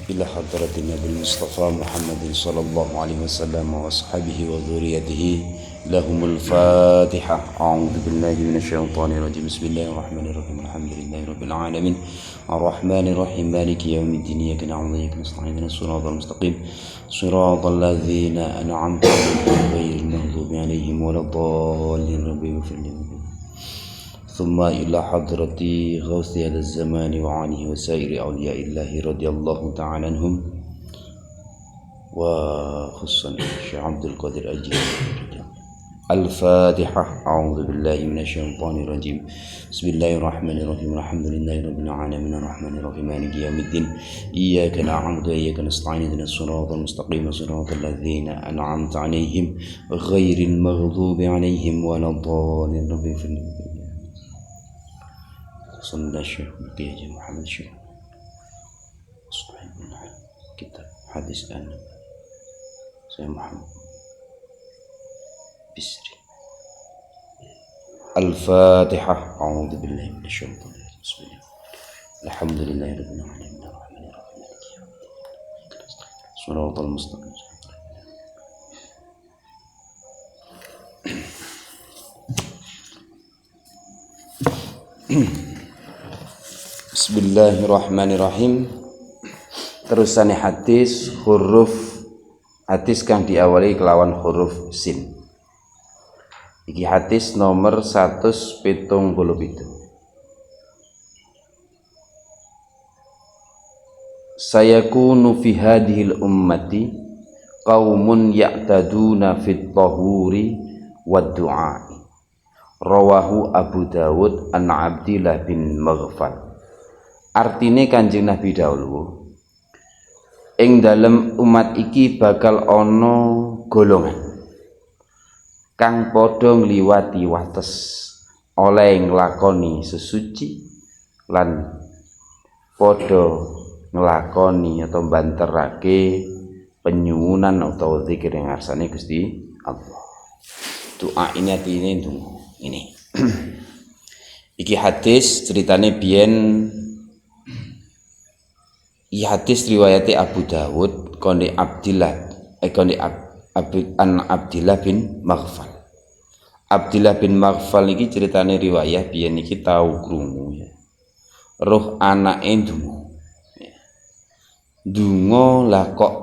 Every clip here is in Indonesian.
إلى حضرة النبي المصطفى محمد صلى الله عليه وسلم وأصحابه وذريته لهم الفاتحة. أعوذ بالله من الشيطان الرجيم. بسم الله الرحمن الرحيم. الحمد لله رب العالمين الرحمن الرحيم مالك يوم الدين إياك نعبد وإياك نستعين اهدنا الصراط المستقيم صراط الذين أنعمت عليهم غير المغضوب عليهم ولا الضالين. ربي اغفر لي ثم إلى حضرة غوث هذا الزمان وعانه وسائر أولياء الله رضي الله تعالى عنهم وخصوصا الشيخ عبد القادر الجيلاني. الفاتحة. أعوذ بالله من الشيطان الرجيم. بسم الله الرحمن الرحيم. الحمد لله رب العالمين الرحمن الرحيم مالك يوم الدين إياك نعبد وإياك نستعين اهدنا الصراط المستقيم صراط الذين أنعمت عليهم غير المغضوب عليهم ولا الضالين. ربي اغفر لي صلى الله الشيخ بقية محمد الشيخ صحيح من كتاب حديث أنا سيد محمد بسري. الفاتحة. أعوذ بالله من الشيطان الرجيم. بسم الله الحمد لله رب العالمين الرحمن الرحيم مالك يوم الدين صراط المستقيم. Bismillahirrahmanirrahim. Terusane hadis hadis kang diawali kelawan huruf sin. Iki hadis nomor 177. Sayakunu fi hadhil ummati qaumun ya'taduna fit tahuri wad du'a. Rawahu Abu Dawud an Abdillah bin Maghfal. Artine Kanjeng Nabi dawuh, ing dalem umat iki bakal ana golongan kang padha ngliwati wates oleh nglakoni sesuci lan padha nglakoni atau banterake penyuwunan atau zikir yang ngarsane Gusti Allah. Doa ini artine ndonga ini. Iki hadis ceritane biyen hadis riwayate Abu Dawud konde Abdillah Abdillah bin Maghfal. Abdillah bin Maghfal iki ceritane riwayah biyen iki tau krungu ya. Roh anake ndonga lah kok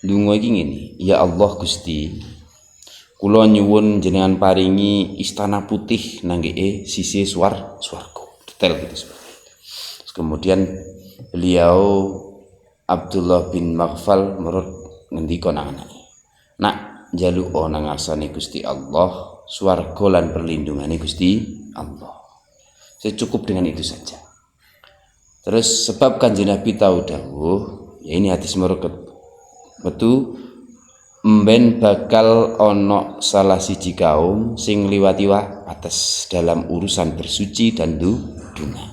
ndonga iki ngene, ya Allah Gusti, kula nyuwun jenengan paringi istana putih nanggee sisi swarga. Detail gitu seperti itu. Terus kemudian beliau Abdullah bin Maghfal menurut ngendika nang anake, nak njaluk nang ngarsane Gusti Allah swarga lan perlindungane Gusti Allah. Saya cukup dengan itu saja. Terus sebab Kanjeng Nabi tahu dawuh, ya ini hadis meruket metu mben bakal ono salah siji kaum sing liwati wates dalam urusan bersuci dan donga.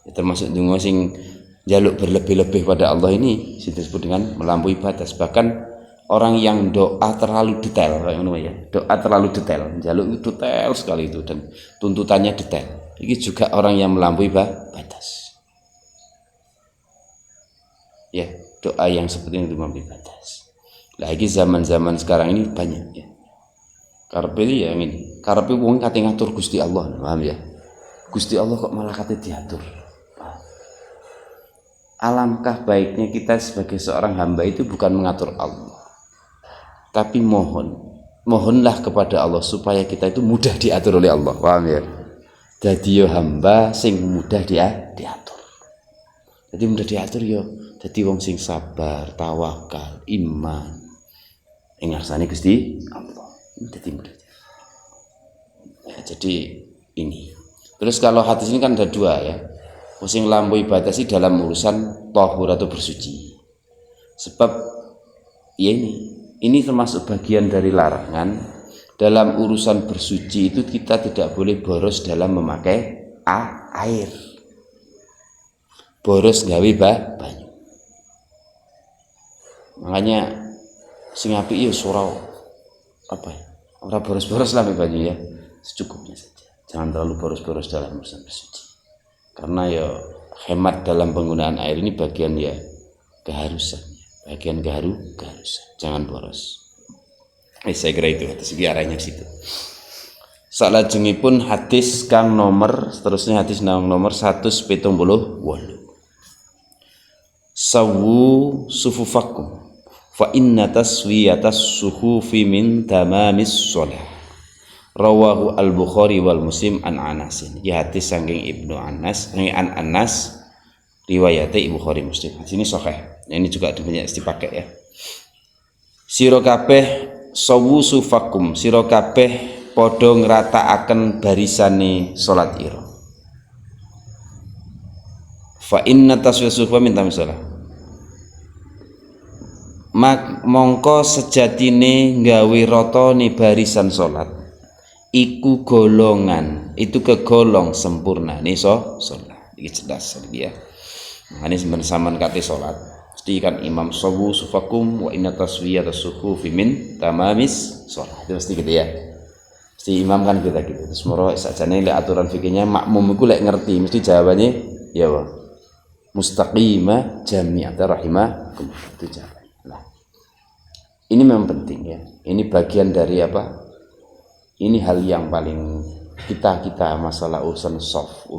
Ya, termasuk donga sing jaluk berlebih-lebih pada Allah ini disebut dengan melampaui batas. Bahkan orang yang doa terlalu detail, doa terlalu detail, jaluk itu detail sekali itu dan tuntutannya detail. Ini juga orang yang melampaui batas. Ya, doa yang seperti itu melampaui batas. Lagi zaman-zaman sekarang ini banyak ya. Karepe ya ngene, karepe wong kate ngatur Gusti Allah, paham ya? Gusti Allah kok malah kate diatur. Alangkah baiknya kita sebagai seorang hamba itu bukan mengatur Allah, tapi mohonlah kepada Allah supaya kita itu mudah diatur oleh Allah, paham ya? Jadi hamba sing mudah diatur. Jadi mudah diatur yo, jadi wong sing sabar, tawakal, iman, ngarsane Gusti Allah. Jadi mudah. Ya, jadi ini. Terus kalau hadis ini kan ada dua ya. Sing lampaui batasi dalam urusan tahur atau bersuci. Sebab ya ini termasuk bagian dari larangan dalam urusan bersuci itu kita tidak boleh boros dalam memakai air. Boros gawe banyu. Makanya sing apik ya surau ora boros-boros lah banyu ya. Secukupnya saja. Jangan terlalu boros-boros dalam urusan bersuci. Karena ya hemat dalam penggunaan air ini bagian ya keharusan, bagian keharusan, jangan boros. Saya kira itu segi arahnya situ. Salajengipun hadis kang nomor seterusnya hadis nomor 178. Sawu sufufakum fa inna taswiyatas suhufi min tamamis shalah. Rawahu al-Bukhari wal Muslim an Anasin. Ya hadis saking Ibnu Anas, an Anas riwayate Bukhari Muslim. Sini sahih. Ini juga banyak dipakai ya. Sira kabeh sawu sufakum, sira kabeh padha ngratakaken barisane salat ira. Fa inna taswisufa min tamisalah. Mongko sejatine gawe ratane barisan salat iku golongan, itu kegolong sempurnane salat. Iki jelas ya. Ini sampeyan kate salat. Mesti kan imam sawu sufakum wa inna taswiyatas suhufi min tamamis shalah. Itu mesti gitu ya. Mesti imam kan kita gitu. Terus moro sakjane lek aturan fikihnya makmum iku lek ngerti mesti jawabannya ya wa mustaqimah jami'ata rahimakum. Itu jawaban. Nah. Ini memang penting ya. Ini bagian dari apa? Ini hal yang paling kita masalah urusan soft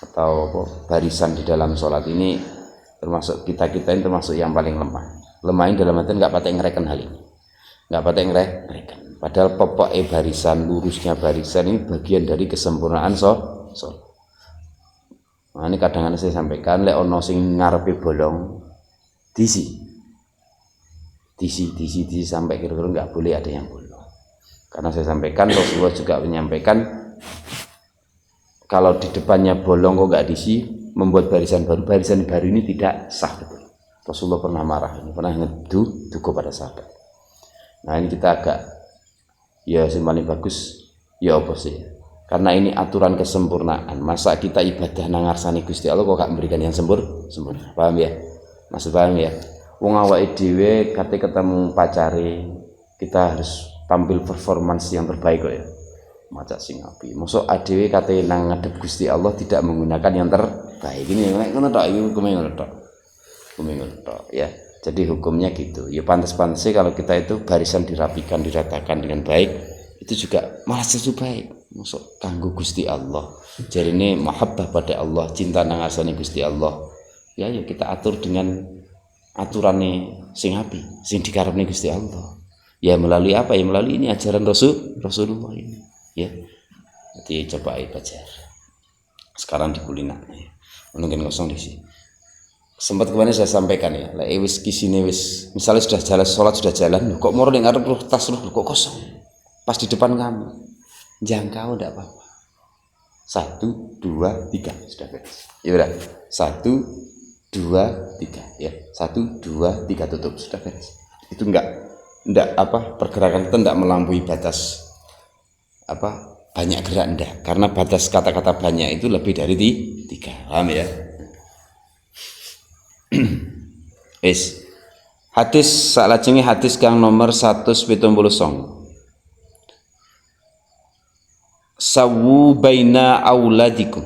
atau apa, barisan di dalam sholat ini termasuk kita ini termasuk yang paling lemah ini dalam artian nggak patah ngereken hal ini, nggak patah ngereken. Padahal pokoknya barisan, lurusnya barisan ini bagian dari kesempurnaan sholat. Nah ini kadang-kadang saya sampaikan lek ono sing ngarepe bolong disi sampai kira-kira nggak boleh ada yang bolong. Karena saya sampaikan, Rasulullah juga menyampaikan kalau di depannya bolong kok nggak diisi, membuat barisan baru ini tidak sah betul. Rasulullah pernah marah ini, pernah ngedu pada sahabat. Nah ini kita agak ya paling bagus ya apa sih? Karena ini aturan kesempurnaan. Masa kita ibadah nang ngarsane Gusti Allah kok gak memberikan yang sempurna? Paham ya? Maksud paham ya? Wong awake dhewe kate ketemu pacare, kita harus tampil performance yang terbaik kok ya. Maca sing apik. Mosok adewe kate nang ngadep Gusti Allah tidak menggunakan yang terbaik. Ini ngono tok, iki hukume ngono tok. Ya. Jadi hukumnya gitu. Ya pantas-pantasnya kalau kita itu barisan dirapikan, diratakan dengan baik, itu juga malah sesuatu baik. Mosok kanggo Gusti Allah. Jarine mahabbah pada Allah, cinta nang ngarsane Gusti Allah. Ya yuk kita atur dengan aturane sing apik, sing dikarepne Gusti Allah. Ya melalui apa? Ya melalui ini ajaran Rasulullah ini. Ya. Jadi coba belajar. Sekarang di kuliner ya. Mungkin kosong di sini. Sempat kemarin saya sampaikan ya, lah wis kisine wis misalnya sudah jalan sholat sudah jalan, kok mau ning ngarep tas kok kosong. Pas di depan kamu. Jangkau enggak apa-apa. 1 2 3 sudah beres. Ya udah. 1 2 3 ya. 1 2 3 tutup sudah beres. Itu enggak apa pergerakan kita enggak melampaui batas apa banyak gerak enggak, karena batas kata-kata banyak itu lebih dari 3. Paham ya? Hadis salajenge hadis kang nomor 170. Sawu baina auladikum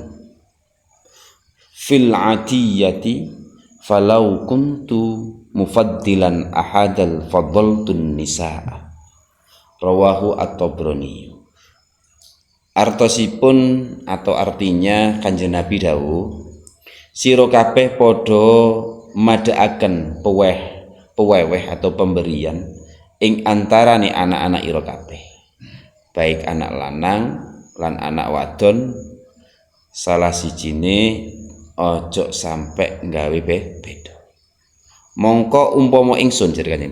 fil atiyati falau kuntu mufaddilan ahadal fadaltun nisaa. Rawahu at-Tabrani. Artosipun atau artinya Kanjeng Nabi dawuh, sira kabeh padha madhaaken peweh atau pemberian ing antarane anak-anak ira kabeh, baik anak lanang lan anak wadon, salah sijine ojo sampai nggawe beda. Mongko umpama ingsun jarene,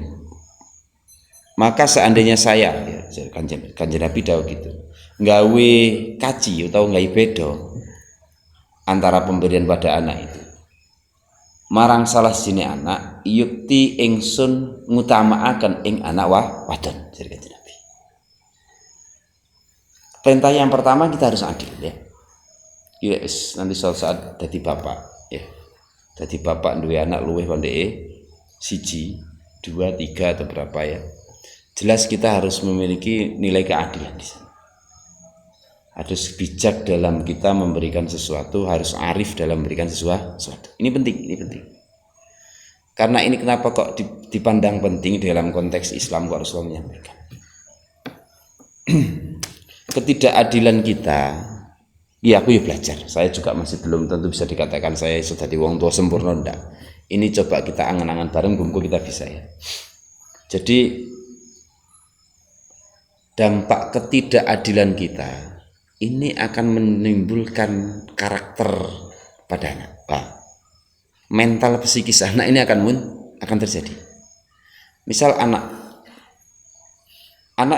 maka seandainya saya ya, Kanjeng Nabi dawuh gitu, nggawe kaji atau nggawe beda antara pemberian pada anak itu marang salah sini anak, yukti ingsun ngutamaaken ing anak wadon jare Kanjeng Nabi. Perintah yang pertama kita harus adil ya. Yes, nanti suatu saat jadi bapak ya. Jadi bapak duwe anak luwih pondeke 1 2 3 atau berapa ya. Jelas kita harus memiliki nilai keadilan di sana. harus bijak dalam kita memberikan sesuatu, harus arif dalam memberikan sesuatu. Ini penting. Karena ini kenapa kok dipandang penting dalam konteks Islam kok Rasulullah menyampaikan. Ketidakadilan kita, ya aku ya belajar. Saya juga masih belum tentu bisa dikatakan saya sudah di wong tua sempurna ndak. Ini coba kita angan-angan bareng, gumku kita bisa ya. Jadi dampak ketidakadilan kita ini akan menimbulkan karakter pada anak. Mental psikis anak ini akan terjadi. Misal anak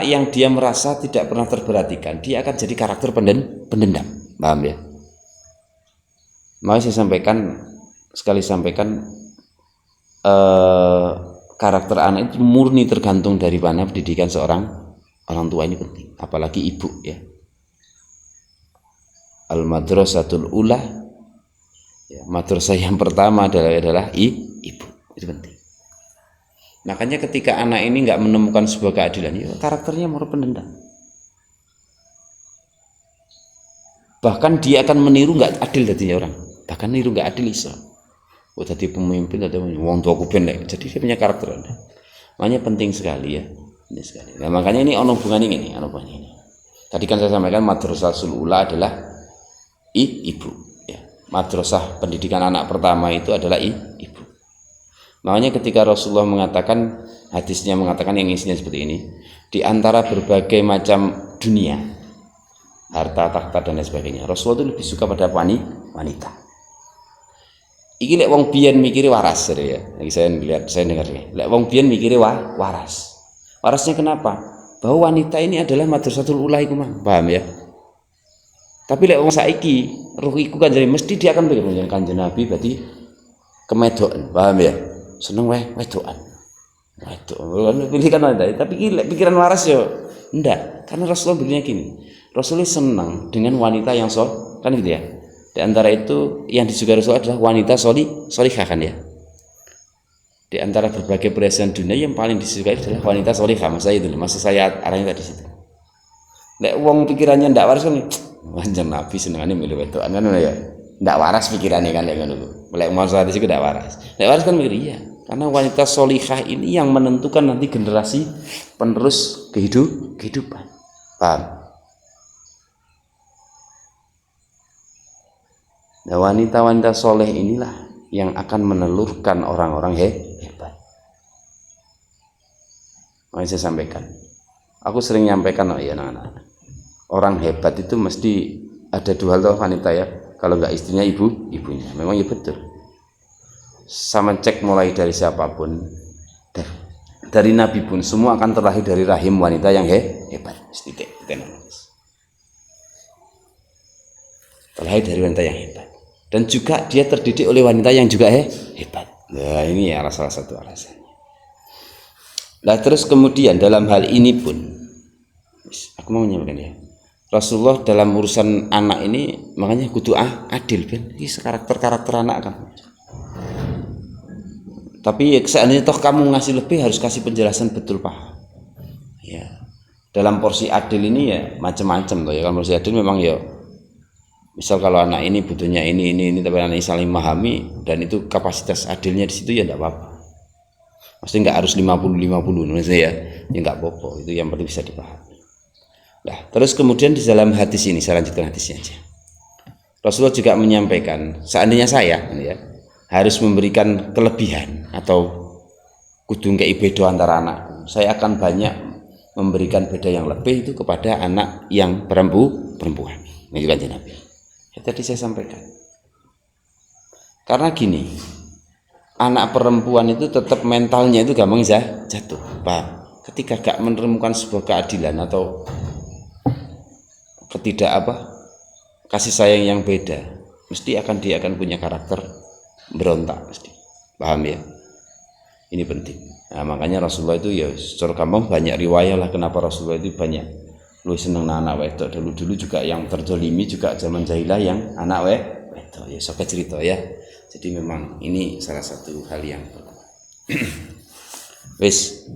yang dia merasa tidak pernah terperhatikan, dia akan jadi karakter pendendam. Paham ya? Mau saya sampaikan karakter anak itu murni tergantung dari mana pendidikan seorang orang tua, ini penting, apalagi ibu ya. Al-madrasatul ula, ya, madrasah yang pertama adalah ibu, itu penting. Makanya ketika anak ini nggak menemukan sebuah keadilan, ya karakternya mau pendendam. Bahkan dia akan meniru nggak adil jadinya orang, bahkan niru nggak adil iso. Oh tadi pemimpin atau wong tua aku pendek, jadi dia punya karakter. Makanya penting sekali ya, ini sekali. Nah, makanya ini ono hubungan ini. Tadi kan saya sampaikan madrasatul ula adalah ibu, ya. Madrasah pendidikan anak pertama itu adalah ibu. Makanya ketika Rasulullah mengatakan, hadisnya mengatakan yang isinya seperti ini, di antara berbagai macam dunia, harta, takhta dan lain sebagainya, Rasulullah itu lebih suka pada wanita. Iki lek wong biyen mikire waras ya. Lagi saya dengar ya. Lek wong biyen mikire waras. Warasnya kenapa? Bahwa wanita ini adalah madrasatul ula iku mah. Paham ya? Tapi lek wong saiki, roh iku kan jadi mesti dia akan pikir menjadi Kanjeng Nabi berarti kemedokan. Paham ya? Seneng wedokan. Pilih kan wanita, tapi pikiran waras yo ndak. Karena Rasulullah bilangnya gini. Rasulullah senang dengan wanita yang kan gitu ya. Di antara itu yang disukai Rasulullah adalah wanita solihah kan ya. Di antara berbagai perhiasan dunia yang paling disukai adalah wanita solihah. Maksud saya arahnya tadi situ. Lek wong pikirannya ndak waras kan, Kanjeng Nabi senengane milih wedokan kan ya. Ndak waras pikirannya kan lek ngono. Lek maksud hati sih ndak waras. Lek waras kan mikir iya. Karena wanita solihah ini yang menentukan nanti generasi penerus kehidupan. Paham? Nah, wanita-wanita soleh inilah yang akan menelurkan orang-orang hebat. Makanya saya sampaikan, aku sering nyampaikan anak-anak, orang hebat itu mesti ada dua hal wanita ya. Kalau nggak istrinya ibunya. Memang ya betul. Sama cek mulai dari siapapun, dari Nabi pun semua akan terlahir dari rahim wanita yang hebat. Terlahir dari wanita yang hebat. Dan juga dia terdidik oleh wanita yang juga hebat. Nah ini ya salah satu alasannya. Nah terus kemudian dalam hal ini pun, aku mau menyampaikan ya, Rasulullah dalam urusan anak ini makanya kudu adil ben. Ini karakter anak kan. Tapi seandainya toh kamu ngasih lebih harus kasih penjelasan betul paham. Ya. Dalam porsi adil ini ya macam-macam loh ya. Kalau porsi adil memang ya, misal kalau anak ini butuhnya ini tapi anak ini saling memahami dan itu kapasitas adilnya di situ ya enggak apa-apa. Maksudnya enggak harus 50-50 maksudnya ya enggak apa-apa, itu yang penting bisa dipahami. Nah, terus kemudian di dalam hadis ini saya lanjutkan hadisnya aja. Rasulullah juga menyampaikan, seandainya saya ya harus memberikan kelebihan atau kudu ngekei beda antara anak, saya akan banyak memberikan beda yang lebih itu kepada anak yang perempuan. Ini juga Nabi. Ya, tadi saya sampaikan. Karena gini, anak perempuan itu tetap mentalnya itu gampang jatuh. Paham? Ketika gak menemukan sebuah keadilan atau kasih sayang yang beda, mesti dia akan punya karakter berontak mesti. Paham ya? Ini penting. Nah, makanya Rasulullah itu ya secara gampang banyak riwayat lah kenapa Rasulullah itu banyak lu seneng anak wedok. Dulu juga yang terzolimi juga zaman jahilah yang anak wedok ya, sok cerita ya. Jadi memang ini salah satu hal yang wis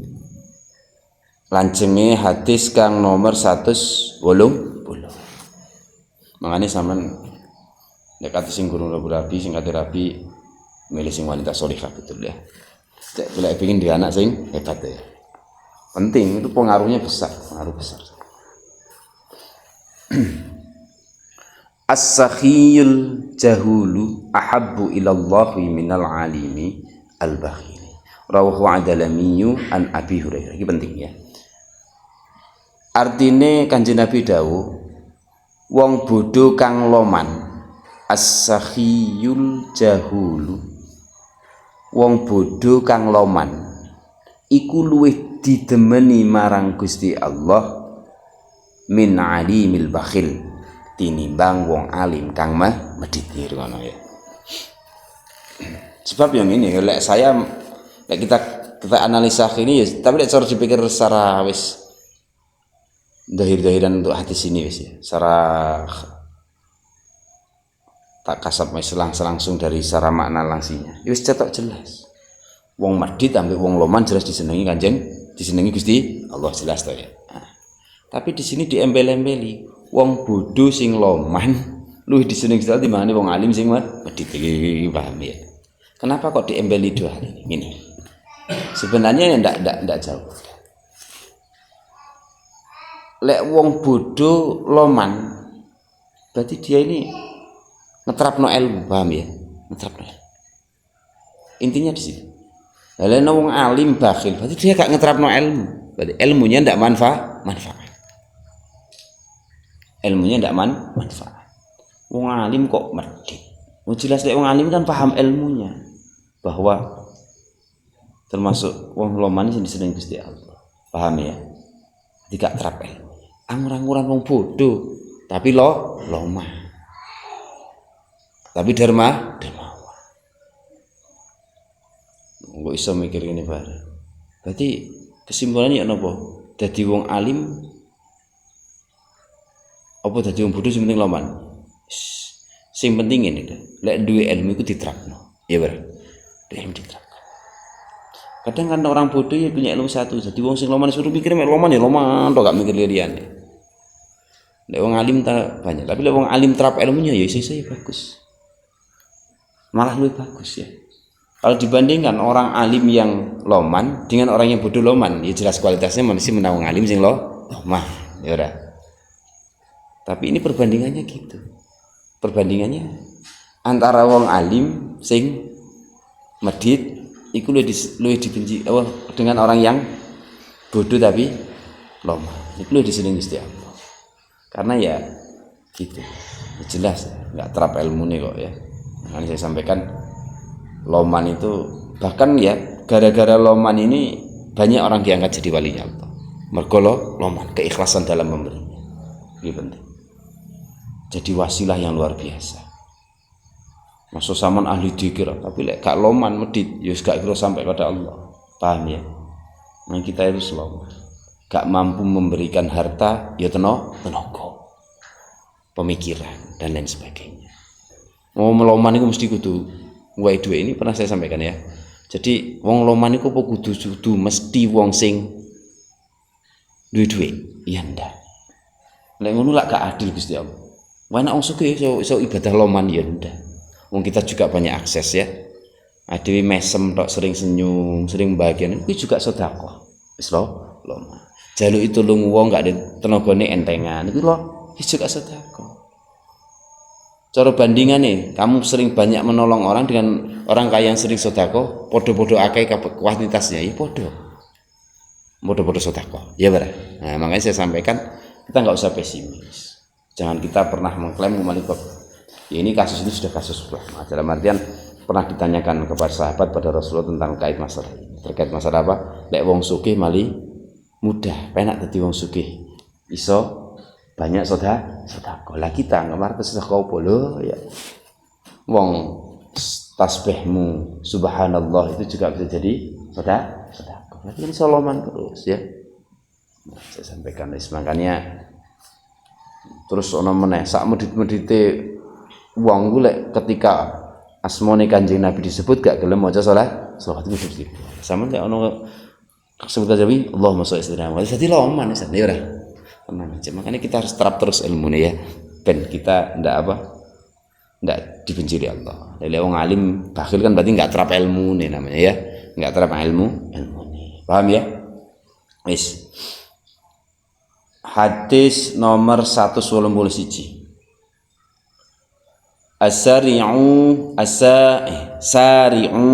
lancenge hadis kang nomor 180. Makanya sampean nek kate sing guru rabi sing kate rabi milih sing wanita sholihah betul ya. Cek golek pengin dia anak sing hebat ya. Penting itu pengaruh besar. As-sakhiyul jahulu ahabbu ilallahi minal alimi al-bakhili. Rawahu Adalamiyu an Abi Hurairah. Ini penting ya. Artine Kanjeng Nabi dawuh, wong bodho kang loman, as-sakhiyul jahulu. Wong bodho kang loman iku luwih didemeni marang Gusti Allah min alimil bakhil tinimbang wong alim kang medhit ngono ya. Sebab yang ini lek kita analisa ini ya, tapi lek cara dipikir secara wis dahir-dahiran untuk hati sini wis ya. Secara tak kasat wis langsung dari secara makna langsingnya. Ya wis cetok jelas. Wong medhit ambek wong loman jelas disenengi disenengi Gusti Allah jelas to ya. Nah, tapi di sini diembel-embeli. Wong bodho sing loman luwih disenengi Gusti Allah timbangane wong alim sing medhit. Iki paham ya. Kenapa kok diembeli dua hal ini? Gini. Sebenarnya ndak jauh. Lek wong bodho loman berarti dia ini ngetrapno ilmu, paham ya? Ngetrapno. Intinya di sini. Lek wong alim bakhil berarti dia gak ngetrapno ilmu. Berarti ilmunya ndak manfaat. Ilmunya ndak manfaat. Wong alim kok medhit. Jelas lek wong alim kan paham ilmunya bahwa termasuk wong loman sing disenengi Gusti Allah. Paham ya? Tidak trap ilmu. Orang-orang wong bodoh tapi lomah. Tapi dermawan. Kok iso mikir ngene bareng. Berarti kesimpulannya napa? Dadi wong alim apa dadi wong bodoh sing penting loman? Sing penting ini lek duwe ilmu iku diterapno. Ya bar. Ilmu diterapno. Kadang kan orang bodoh ya punya ilmu satu. Jadi wong sing loman suruh mikir mek loman ya loman tok gak mikir liyane. Lek wong alim ta banyak, tapi lek wong alim terap ilmunya ya iso ya bagus. Malah lebih bagus ya. Kalau dibandingkan orang alim yang loman dengan orang yang bodoh loman, ya jelas kualitasnya masih menang wong alim sing lomah, ya ora. Tapi ini perbandingannya gitu. Perbandingannya antara wong alim sing medhit iku luwih dibenci dengan orang yang bodoh tapi lemah. Iku luwih disenengi Gusti Allah. Karena ya gitu. Ya jelas ya, enggak terap ilmune kok ya. Makanya saya sampaikan loman itu bahkan ya gara-gara loman ini banyak orang diangkat jadi walinya Allah. Mergo loman, keikhlasan dalam memberi. Ini penting. Jadi wasilah yang luar biasa. Masuk samon ahli dzikir tapi lek gak loman medhit ya gak kira sampai pada Allah. Paham ya? Nah kita harus loman. Gak mampu memberikan harta ya tenaga. Pemikiran dan lain sebagainya. Mau meloman itu mesti kudu wae duwe ini pernah saya sampaikan ya. Jadi wong loman iku apa kudu mesti wong sing duwe. Iya ndak. Lek ngono lak gak adil Gusti Allah. Wana wong sugih iso ibadah loman ya ndak. Wong kita juga banyak akses ya. Adewe mesem tok sering senyum, sering bahagia itu juga sedekah. Wis lomah. Jaluk itu tulung wong gak ada tenagane entengan itu juga sedekah. Cara bandingane, kamu sering banyak menolong orang dengan orang kaya yang sering sedekah, podo-podo akeh kuantitasnya ya podo. Podo-podo sedekah. Ya benar. Nah, makanya saya sampaikan kita enggak usah pesimis. Jangan kita pernah mengklaim memiliki. Ya, ini kasus ini sudah kasus lama. Dalam artian pernah ditanyakan kepada sahabat pada Rasulullah tentang terkait masalah apa? Lek wong sugih mali mudah, penak dadi wong sugih. Iso banyak sedekah. Lah kita ngamar sedekah opo lho ya. Wong tasbihmu subhanallah itu juga bisa jadi sedekah. Berarti ini soloman terus ya. Nah, saya sampaikan makanya terus ana meneh sak medhit-medhite wong golek ketika asmane Kanjeng Nabi disebut gak gelem maca salat itu mesti. Sama nek ana sebut aja wi Allahumma sholli ala Muhammad. Jadi loman wis ya ora. Tenang aja. Makanya kita harus terap terus ilmunya ya. ben kita ndak dibenci oleh Allah. Jadi orang alim bakhil kan berarti nggak terap ilmu nih namanya ya, nggak terap ilmu nih. Paham ya? Wis. Hadis nomor 181. Sari'u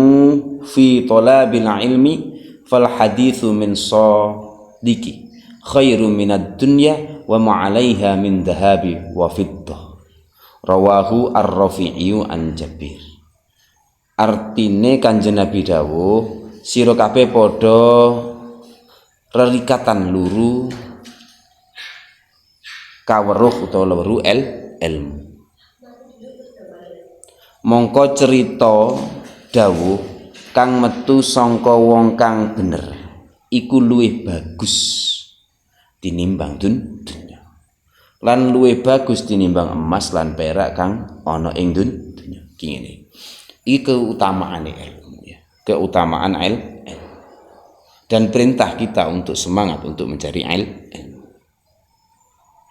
fi talabil ilmi fal hadithu min sadiki khairu minad dunya wa ma 'alaiha min dhahabi wa fiddah. Rawahu ar-Rafi'i an Jabir. Artine Kanjeng Nabi dawuh, sira kabeh padha rerikatan luru kaweruh utawa weruh ilmu. Mongko cerita dawuh kang metu sangka wong kang bener iku luwih bagus tinimbang dunya. Lan luwih bagus tinimbang emas lan perak kang ana ing dunya. Ki ngene. Iki keutamaane ilmu ya. Keutamaan ilmu. Dan perintah kita untuk semangat untuk mencari ilmu.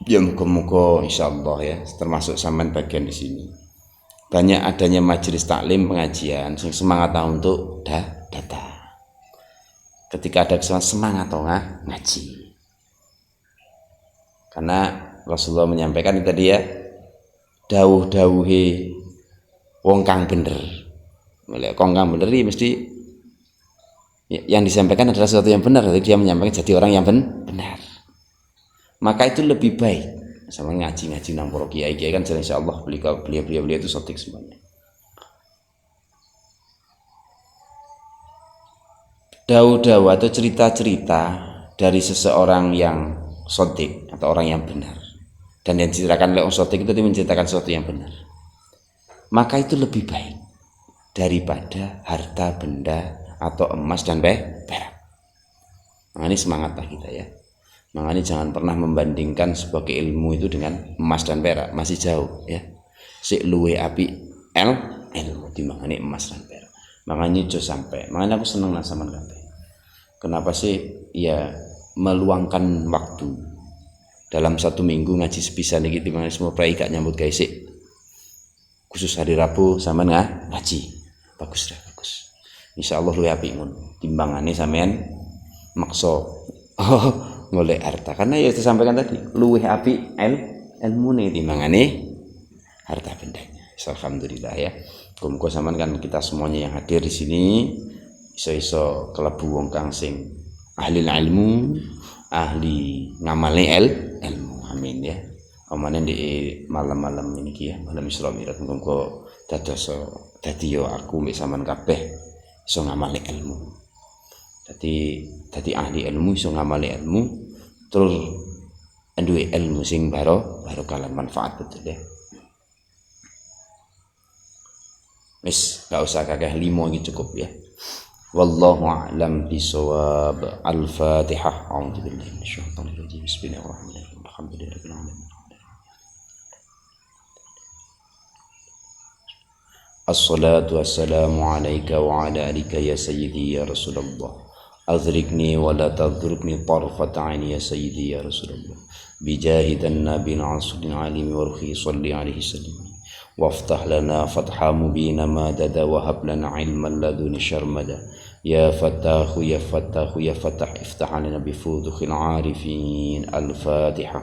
Ya muga-muga insyaallah ya termasuk sampean bagian di sini. Banyak adanya majelis taklim pengajian sing semangat untuk datang. Ketika ada kesempatan semangat ngaji. Karena Rasulullah menyampaikan tadi ya, dawuh-dawuhe wong kang bener. Lek wong kang bener mesti yang disampaikan adalah sesuatu yang benar, jadi dia menyampaikan jadi orang yang benar. Maka itu lebih baik. Sama ngaji nang para kiai kan insyaallah beliau itu sotik semuanya. Dawuh-dawuh atau cerita-cerita dari seseorang yang sotik atau orang yang benar, dan yang diceritakan oleh orang sotik itu menceritakan sesuatu yang benar, maka itu lebih baik daripada harta benda atau emas dan perak. Nah, ini semangatlah kita ya. Makanya jangan pernah membandingkan sebagai ilmu itu dengan emas dan perak, masih jauh ya. Sik luwe api ilmu dimangane emas dan perak. Makanya jo sampai. Makanya aku seneng nang sampean kabeh. Kenapa sih ya meluangkan waktu dalam 1 minggu ngaji sepisan iki timbangan semua prai gak nyambut gawe sik. Khusus hari Rabu sampean ngaji. Bagus. Insyaallah luwe apik ngono. Timbangane sampean maksa golek harta, karena ya disampaikan tadi luwih apik ilmune timbangane harta bendanya. Alhamdulillah ya. Muga-muga sampean kan kita semuanya yang hadir di sini iso kelebu wong kang sing ahli ilmu, ahli ngamali ilmu. Amin ya. Omane di malam-malam ini ya, malam Isra Mi'raj muga dadi yo aku mbek sampean kabeh iso ngamali ilmu. Dadi ahli ilmu iso ngamali ilmu terus duwe ilmu sing barokah lan manfaat betul ya. Wis gak usah kakek 5 iki cukup ya. Wallahu a'lam bishawab. Al-Fatihah. A'udzu billahi minasyaitonir rajim. Bismillahirrahmanirrahim. Alhamdulillahirabbil alamin. Assalatu wassalamu alayka wa ala alika ya sayyidi ya Rasulullah. أدركني ولا تضركني طرفة عين يا سيدي يا رسول الله بجاهد النبي العصر العليم ورخي صلي عليه وسلم وافتح لنا فتحا مبينا ماددا وهب لنا علما لدن شرمدا يا فتاح يا فتاح يا فتح افتح علينا بفوضخ العارفين. الفاتحة.